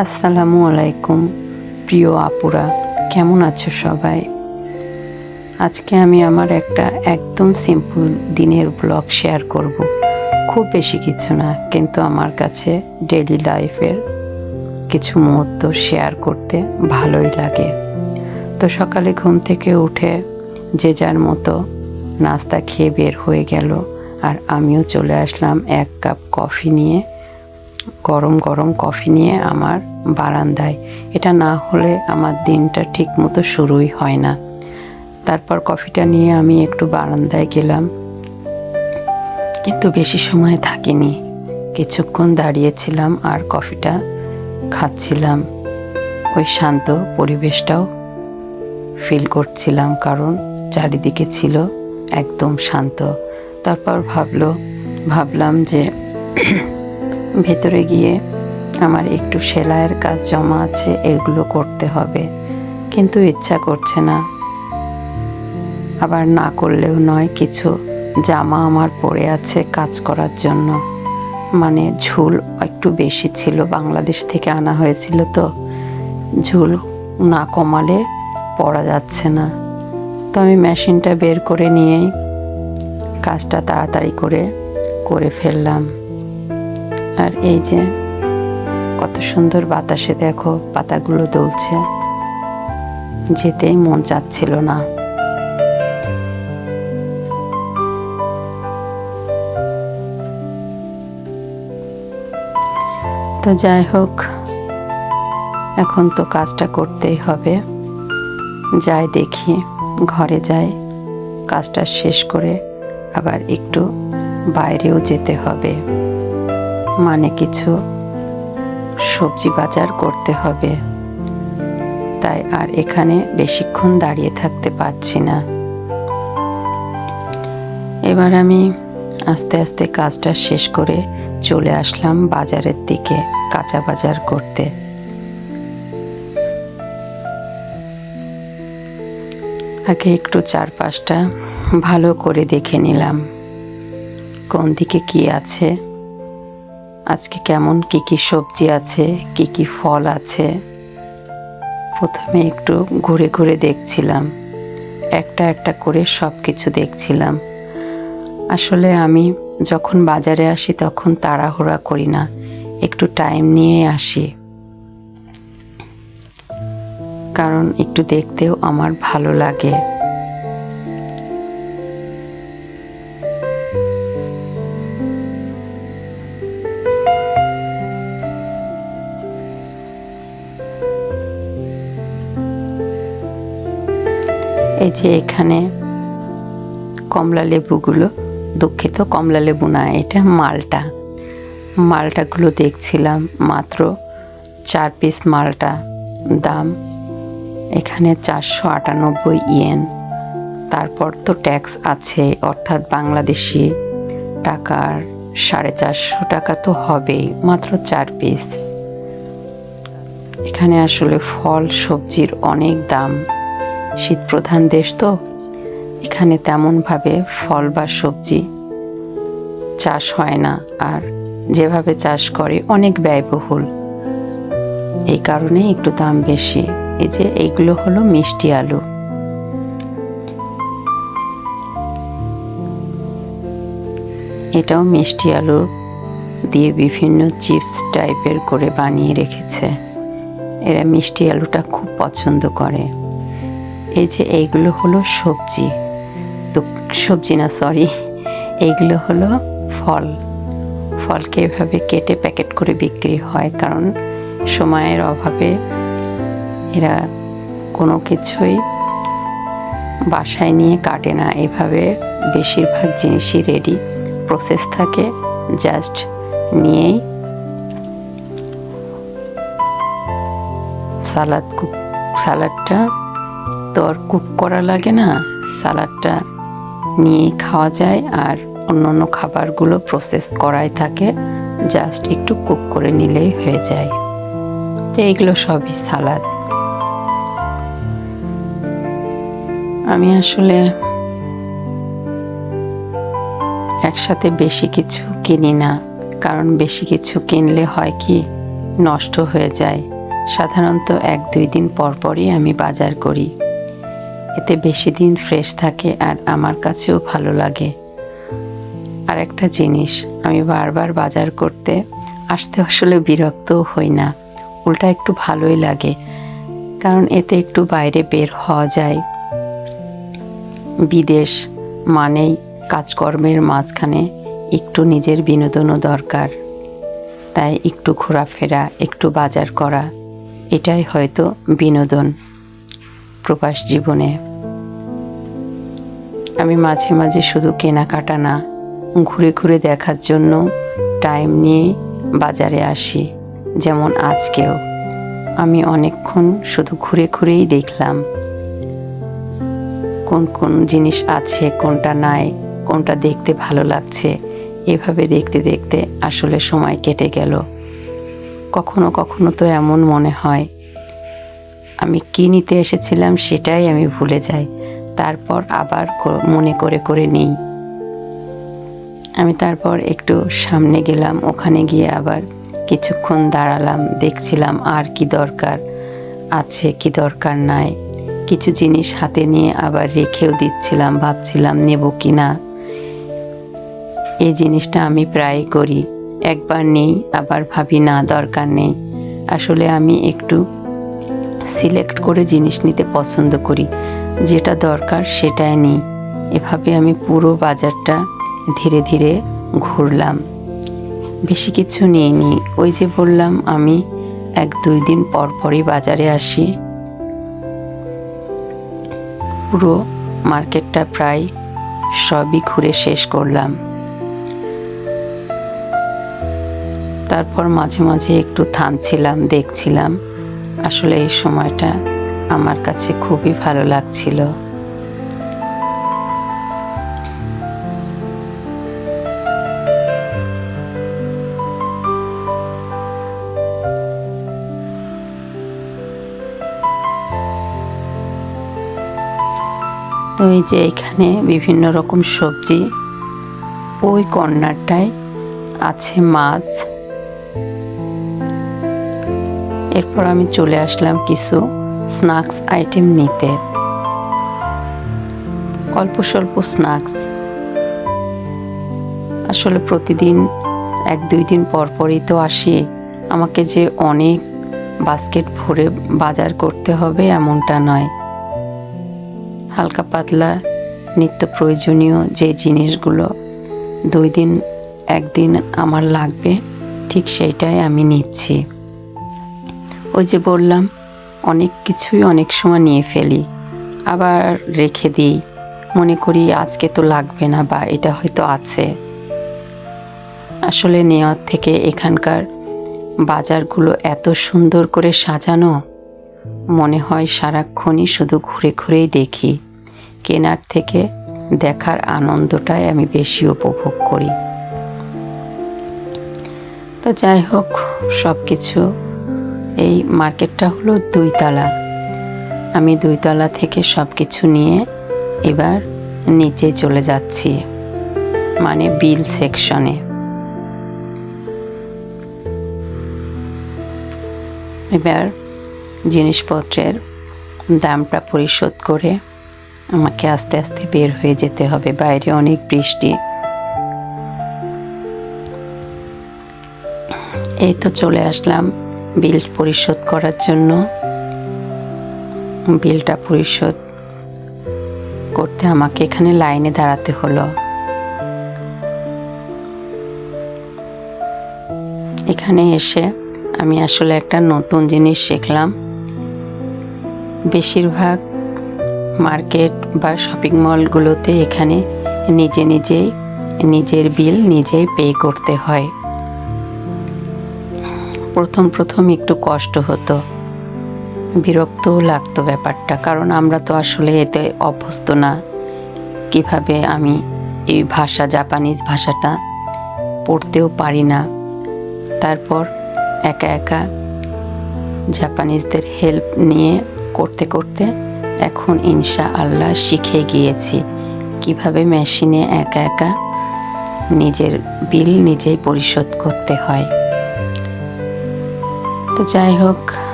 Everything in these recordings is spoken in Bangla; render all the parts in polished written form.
আসসালামু আলাইকুম প্রিয় আপুরা, কেমন আছো সবাই? আজকে আমি আমার একটা একদম সিম্পল দিনের ব্লগ শেয়ার করব। খুব বেশি কিছু না, কিন্তু আমার কাছে ডেইলি লাইফের কিছু মুহূর্ত শেয়ার করতে ভালোই লাগে। তো সকালে ঘুম থেকে উঠে যে যার মতো নাস্তা খেয়ে বের হয়ে গেল, আর আমিও চলে আসলাম এক কাপ কফি নিয়ে, গরম গরম কফি নিয়ে আমার বারান্দায়। এটা না হলে আমার দিনটা ঠিক মতো শুরুই হয় না। তারপর কফিটা নিয়ে আমি একটু বারান্দায় গেলাম, কিন্তু বেশি সময় থাকিনি। কিছুক্ষণ দাঁড়িয়েছিলাম আর কফিটা খাচ্ছিলাম। ওই শান্ত পরিবেশটাও ফিল করছিলাম, কারণ চারিদিকে ছিল একদম শান্ত। তারপর ভাবলাম যে ভেতরে গিয়ে আমার একটু সেলাইয়ের কাজ জমা আছে, এগুলো করতে হবে, কিন্তু ইচ্ছা করছে না। আবার না করলেও নয়, কিছু জামা আমার পড়ে আছে কাজ করার জন্য। মানে ঝুল একটু বেশি ছিল, বাংলাদেশ থেকে আনা হয়েছিল, তো ঝুল না কমালে পরা যাচ্ছে না। তো আমি মেশিনটা বের করে নিয়েই কাজটা তাড়াতাড়ি করে ফেললাম। আর এই যে কত সুন্দর বাতাসে দেখো পাতাগুলো দুলছে, যেতেই মন চাচ্ছিল না। তো যাই হোক, এখন তো কাজটা করতেই হবে। যাই দেখি, ঘরে যাই, কাজটা শেষ করে আবার একটু বাইরেও যেতে হবে, মানে কিছু সবজি বাজার করতে হবে। তাই আর এখানে বেশিক্ষণ দাঁড়িয়ে থাকতে পারছি না। এবার আমি আস্তে আস্তে কাজটা শেষ করে চলে আসলাম বাজারের দিকে, কাঁচা বাজার করতে। আগে একটু চারপাশটা ভালো করে দেখে নিলাম, কোন দিকে কি আছে, আজকে কেমন কি কি সবজি আছে, কি কি ফল আছে। প্রথমে একটু ঘুরে ঘুরে দেখছিলাম, একটা একটা করে সব কিছু দেখছিলাম। আসলে আমি যখন বাজারে আসি তখন তাড়াহুড়া করি না, একটু টাইম নিয়ে আসি, কারণ একটু দেখতেও আমার ভালো লাগে। এই যে এখানে কমলা লেবুগুলো, দুঃখিত, কমলা লেবু না, এটা মালটাগুলো দেখছিলাম। মাত্র 4 পিস মালটা, দাম এখানে 498 ইয়েন। তারপর তো ট্যাক্স আছে, অর্থাৎ বাংলাদেশি টাকার 450 টাকা তো হবেই, মাত্র 4 পিস। এখানে আসলে ফল সবজির অনেক দাম, শীতপ্রধান দেশ তো, এখানে তেমনভাবে ফল বা সবজি চাষ হয় না, আর যেভাবে চাষ করে অনেক ব্যয়বহুল, এই কারণে একটু দাম বেশি। এই যে এইগুলো হলো মিষ্টি আলু, এটাও মিষ্টি আলু দিয়ে বিভিন্ন চিপস টাইপের করে বানিয়ে রেখেছে। এরা মিষ্টি আলুটা খুব পছন্দ করে। এই যে এইগুলো হলো সবজি, তো সবজি না, সরি, এইগুলো হলো ফলকে এভাবে কেটে প্যাকেট করে বিক্রি হয়, কারণ সময়ের অভাবে এরা কোনো কিছুই বাসায় নিয়ে কাটে না। এভাবে বেশিরভাগ জিনিসই রেডি প্রসেস থাকে, জাস্ট নিয়েই সালাডটা তো আর কুক করা লাগে না, সালাডটা নিয়েই খাওয়া যায়, আর অন্য খাবারগুলো প্রসেস করাই থাকে, জাস্ট একটু কুক করে নিলেই হয়ে যায়। তো এইগুলো সবই সালাদ। আমি আসলে একসাথে বেশি কিছু কিনি না, কারণ বেশি কিছু কিনলে হয় কি, নষ্ট হয়ে যায়। সাধারণত 1-2 দিন পর পরই আমি বাজার করি। এতে বেশি দিন ফ্রেশ থাকে আর আমার কাছেও ভালো লাগে। আর একটা জিনিস, আমি বারবার বাজার করতে আসতে আসলে বিরক্তও হই না, উল্টা একটু ভালোই লাগে, কারণ এতে একটু বাইরে বের হওয়া যায়। বিদেশ মানেই কাজকর্মের মাঝখানে একটু নিজের বিনোদনও দরকার। তাই একটু ঘোরাফেরা, একটু বাজার করা, এটাই হয়তো বিনোদন প্রবাস জীবনে। আমি মাঝে মাঝে শুধু কেনাকাটা না, ঘুরে ঘুরে দেখার জন্য টাইম নিয়ে বাজারে আসি। যেমন আজকেও আমি অনেকক্ষণ শুধু ঘুরে ঘুরেই দেখলাম কোন কোন জিনিস আছে, কোনটা নাই, কোনটা দেখতে ভালো লাগছে। এভাবে দেখতে দেখতে আসলে সময় কেটে গেল। কখনো কখনো তো এমন মনে হয় আমি কি নিতে এসেছিলাম সেটাই আমি ভুলে যাই, তারপর আবার মনে করে করে নিই। আমি তারপর একটু সামনে গেলাম, ওখানে গিয়ে আবার কিছুক্ষণ দাঁড়ালাম, দেখছিলাম আর কি দরকার আছে, কি দরকার নাই। কিছু জিনিস হাতে নিয়ে আবার রেখেও দিচ্ছিলাম, ভাবছিলাম নেব কি না। এই জিনিসটা আমি প্রায়ই করি, একবার নেই আবার ভাবি না দরকার নেই। আসলে আমি একটু সিলেক্ট করে জিনিস নিতে পছন্দ করি, যেটা দরকার সেটাই নিই। এভাবে আমি পুরো বাজারটা ধীরে ধীরে ঘুরলাম, বেশি কিছু নিইনি। ওই যে বললাম আমি 1-2 দিন পর পরই বাজারে আসি। পুরো মার্কেটটা প্রায় সবই ঘুরে শেষ করলাম। তারপর মাঝে মাঝে একটু থামছিলাম, দেখছিলাম। আসলে এই সময়টা আমার কাছে খুবই ভালো লাগছিল। তো এই যে এখানে বিভিন্ন রকম সবজি, ওই কর্নারটায় আছে মাছ। এরপর আমি চলে আসলাম কিছু স্ন্যাক্স আইটেম নিতে, অল্প স্বল্প স্ন্যাক্স। আসলে প্রতিদিন 1-2 দিন পর পরই তো আসি, আমাকে যে অনেক বাস্কেট ভরে বাজার করতে হবে এমনটা নয়। হালকা পাতলা নিত্য প্রয়োজনীয় যে জিনিসগুলো 2 দিন 1 দিন আমার লাগবে, ঠিক সেইটাই আমি নিচ্ছি। ওই যে বললাম অনেক কিছুই অনেক সময় নিয়ে ফেলি, আবার রেখে দিই, মনে করি আজকে তো লাগবে না বা এটা হয়তো আছে। আসলে নেওয়ার থেকে এখানকার বাজারগুলো এত সুন্দর করে সাজানো, মনে হয় সারাক্ষণই শুধু ঘুরে ঘুরেই দেখি। কেনার থেকে দেখার আনন্দটাই আমি বেশি উপভোগ করি। তো যাই হোক, সব কিছু, এই মার্কেটটা হলো 2 তলা। আমি 2 তলা থেকে সব কিছু নিয়ে এবার নিচে চলে যাচ্ছি, মানে বিল সেকশনে। এবার জিনিসপত্রের দামটা পরিশোধ করে আমাকে আস্তে আস্তে বের হয়ে যেতে হবে, বাইরে অনেক বৃষ্টি। এই তো চলে আসলাম বিল পরিশোধ করার জন্য। বিলটা পরিশোধ করতে আমাকে এখানে লাইনে দাঁড়াতে হলো। এখানে এসে আমি আসলে একটা নতুন জিনিস শিখলাম। বেশিরভাগ মার্কেট বা শপিং মলগুলোতে এখানে নিজে নিজেই নিজের বিল নিজেই পে করতে হয়। প্রথম প্রথম একটু কষ্ট হতো, বিরক্তও লাগতো ব্যাপারটা, কারণ আমরা তো আসলে এতে অভ্যস্ত না। কিভাবে আমি এই ভাষা, জাপানিজ ভাষাটা পড়তেও পারি না। তারপর একা একা জাপানিজদের হেল্প নিয়ে করতে করতে এখন ইনশাআল্লাহ শিখে গিয়েছি কিভাবে মেশিনে একা একা নিজের বিল নিজেই পরিশোধ করতে হয়। তো যাই হোক,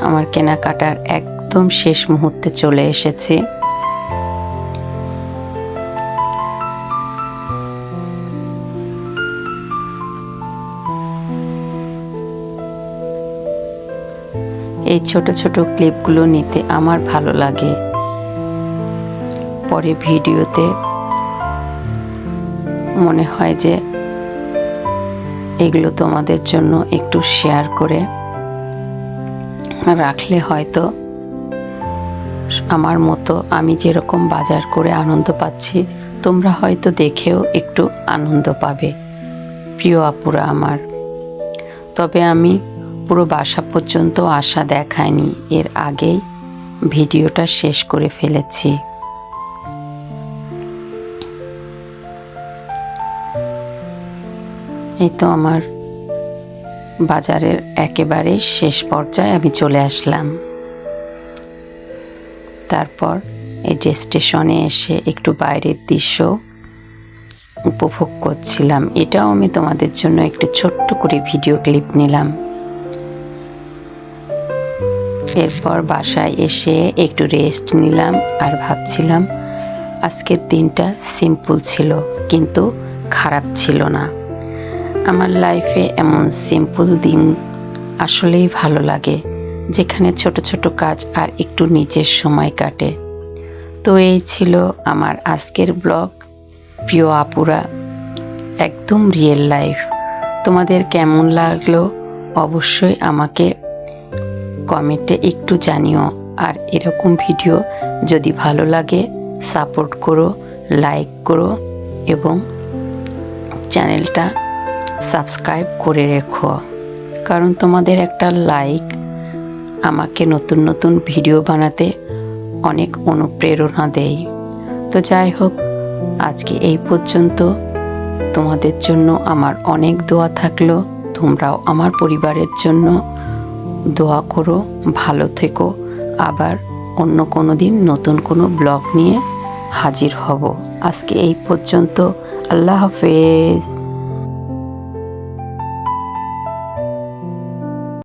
আমার কেনাকাটার একদম শেষ মুহূর্তে চলে এসেছি। এই ছোট ছোট ক্লিপগুলো নিতে আমার ভালো লাগে। পরে ভিডিওতে মনে হয় যে এগুলো তোমাদের জন্য একটু শেয়ার করে রাখলে হয়তো আমার মতো আমি যেরকম বাজার করে আনন্দ পাচ্ছি, তোমরা হয়তো দেখেও একটু আনন্দ পাবে প্রিয় আপুরা আমার। তবে আমি পুরো বাসা পর্যন্ত আসা দেখায়নি, এর আগেই ভিডিওটা শেষ করে ফেলেছি। এই তো আমার বাজারের একেবারে শেষ পর্যায়ে আমি চলে আসলাম। তারপর এই যে স্টেশনে এসে একটু বাইরের দৃশ্য উপভোগ করছিলাম। এটাও আমি তোমাদের জন্য একটু ছোট্ট করে ভিডিও ক্লিপ নিলাম। এরপর বাসায় এসে একটু রেস্ট নিলাম আর ভাবছিলাম আজকের দিনটা সিম্পল ছিল, কিন্তু খারাপ ছিল না। আমার লাইফে এমন সিম্পল দিন আসলেই ভালো লাগে, যেখানে ছোট ছোট কাজ আর একটু নিজের সময় কাটে। তো এই ছিল আমার আজকের ব্লগ প্রিয় আপুরা, একদম রিয়েল লাইফ। তোমাদের কেমন লাগলো অবশ্যই আমাকে কমেন্টে একটু জানিও। আর এরকম ভিডিও যদি ভালো লাগে সাপোর্ট করো, লাইক করো এবং চ্যানেলটা সাবস্ক্রাইব করে রেখো, কারণ তোমাদের একটা লাইক আমাকে নতুন নতুন ভিডিও বানাতে অনেক অনুপ্রেরণা দেয়। তো যাই হোক, আজকে এই পর্যন্ত। তোমাদের জন্য আমার অনেক দোয়া থাকলো। তোমরাও আমার পরিবারের জন্য দোয়া করো, ভালো থেকো। আবার অন্য কোনো দিন নতুন কোনো ব্লগ নিয়ে হাজির হব। আজকে এই পর্যন্ত। আল্লাহ হাফেজ।